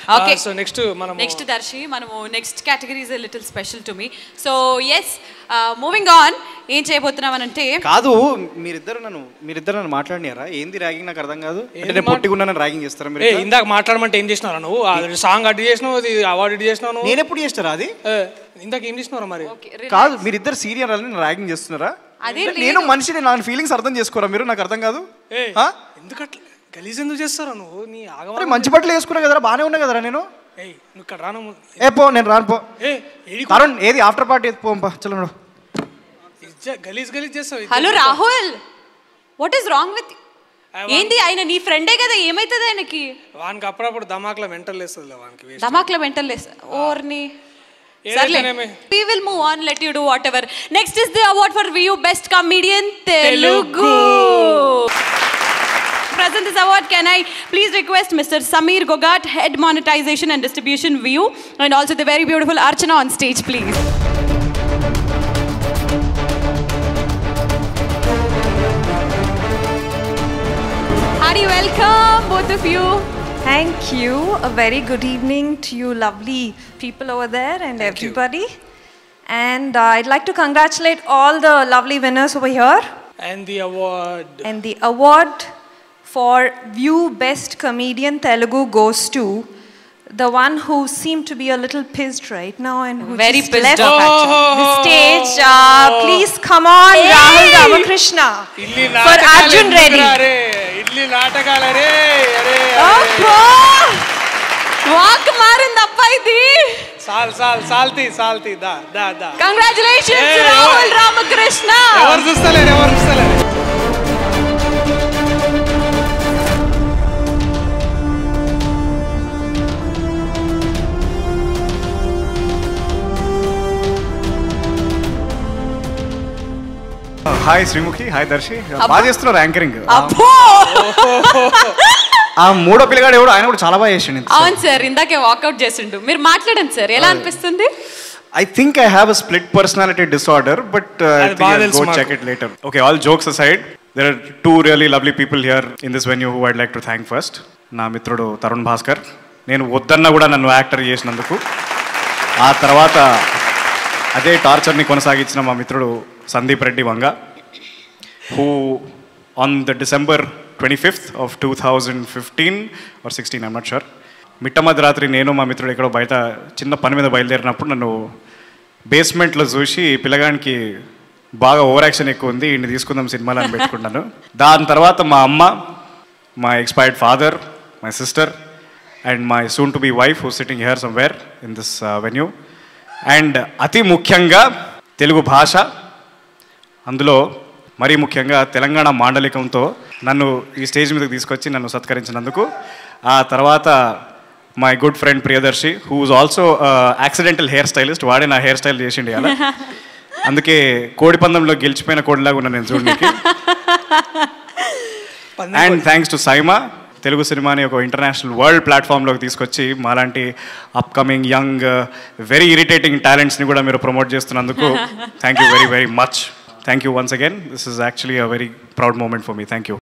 Okay. So next Darshi, next category is a little special to me. So yes, moving on. ఏం చేయబోతున్నామనంటే కాదు మీరిద్దరు నన్ను మాట్లాడినారా ఏంది ragging నాకు అర్థం కాదు అంటే నేను పొట్టిగున్నాను ర్యాగింగ్ చేస్తారా మీరు ఇందాక మాట్లాడమంటే ఏం చేసినారా నువ్వు సాంగ్ అడ్డు చేసినావు అవార్డు ఇటు చేసినావు నేను ఎప్పుడు చేస్తారా అది ఇందాక ఏం చేసినారా మరి కాదు మీరిద్దరు సీరియల్ ర్యాగింగ్ చేస్తున్నారా నేను మనిషిని నా ఫీలింగ్స్ అర్థం చేసుకోరా మీరు నాకు అర్థం కాదు ఎందుకట్లా గలీజ్ ఎందుకు చేస్తారా నువ్వు నీ ఆగమా మంచి బట్టలు వేసుకున్నా కదరా బాగానే ఉన్నా కదరా నేను నువ్వు ఇక్కడ రాను పో నేను రాను పో తరుణ్ ఏది ఆఫ్టర్ పార్టీ పోంపా చలో గలీజ్ చేస్తావు hello Rahul what is wrong with ఏంది ఆయన నీ ఫ్రెండే కదా ఏమైతుంది ఆయనకి వానికి అప్పుడప్పుడు ధమాక్లో మెంటల్ లేస్తుంది వానికి ధమాక్లో మెంటల్ లేస్తుంది ఓర్ని we will move on, let you do whatever. Next is the award for VU Best Comedian Telugu. Present this award, can I please request Mr. Samir Gogat, Head Monetization and Distribution VU, and also the very beautiful Archana on stage, please. Hearty welcome, both of you. Thank you. A very good evening to you lovely people over there and everybody. And I'd like to congratulate all the lovely winners over here. And the award for VU Best Comedian Telugu goes to the one who seemed to be a little pissed right now and who very just pissed left the stage. Please come on, Rahul Ramakrishna for Arjun Reddy. వాక్ మారిందప్ప ఇది సాల్తీ దా congratulations Rahul Ramakrishna ఎవరు చూస్తలేరు hi Sreemukhi hi Darshi బాగా చేస్తున్నారు anchoring ఆ మూడో పిల్లగాడు ఎవడు ఆయన కూడా చాలా బాగా చేసిండు అవును సార్ ఇందాకే వాకౌట్ చేసిండు మీరు మాట్లాడండి సార్ ఎలా అనిపిస్తుంది I think I have a split personality disorder, but I think I'll go check it later. Okay, all jokes aside, there are two really lovely people here in this venue who I'd like to thank first. నా మిత్రుడు తరుణ్ భాస్కర్ నేను వద్దన్నా కూడా నన్ను actor చేసినందుకు ఆ తర్వాత అదే టార్చర్ని కొనసాగించిన మా మిత్రుడు Sandeep Reddy Vanga who on the December 25th of 2015 or 16, I'm not sure, మిట్ట మధ్యరాత్రి నేను మా మిత్రుడు ఎక్కడో బయట చిన్న పని మీద బయలుదేరినప్పుడు నన్ను బేస్మెంట్లో చూసి పిల్లగానికి బాగా ఓవర్ యాక్షన్ ఎక్కువ ఉంది ఇన్ని తీసుకుందాం సినిమాలు అని పెట్టుకున్నాను దాని తర్వాత మా అమ్మ my expired father my sister and my soon to be wife who sitting here somewhere in this venue and అతి ముఖ్యంగా తెలుగు భాష అందులో మరీ ముఖ్యంగా తెలంగాణ మాండలికంతో నన్ను ఈ స్టేజ్ మీదకి తీసుకొచ్చి నన్ను సత్కరించినందుకు ఆ తర్వాత my good friend Priyadarshi who is also accidental hair stylist వాడే నా హెయిర్ స్టైల్ చేసిండి అలా అందుకే కోడి పందంలో గెలిచిపోయిన కోడిలాగా ఉన్నా నేను చూడడానికి and thanks to SIIMA Telugu సినిమాని ఒక ఇంటర్నేషనల్ వరల్డ్ ప్లాట్ఫామ్లోకి తీసుకొచ్చి మాలాంటి అప్కమింగ్ యంగ్ వెరీ ఇరిటేటింగ్ టాలెంట్స్ని కూడా మీరు ప్రమోట్ చేస్తున్నందుకు thank you very very much. Thank you once again. This is actually a very proud moment for me. Thank you.